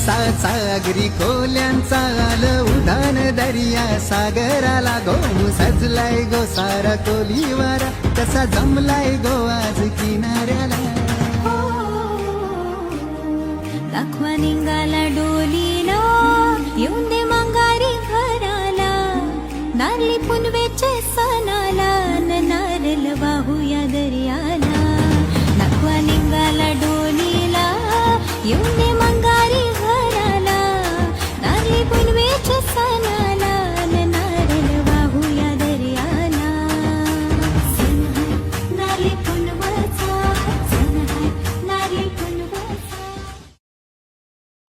सागरी कोल्यांचा आलं उधान दर्या सागराला गो सजलाय गो सारा कोलीवारा कसा जमलाय गो आज किनाऱ्याला दाखवा निघाला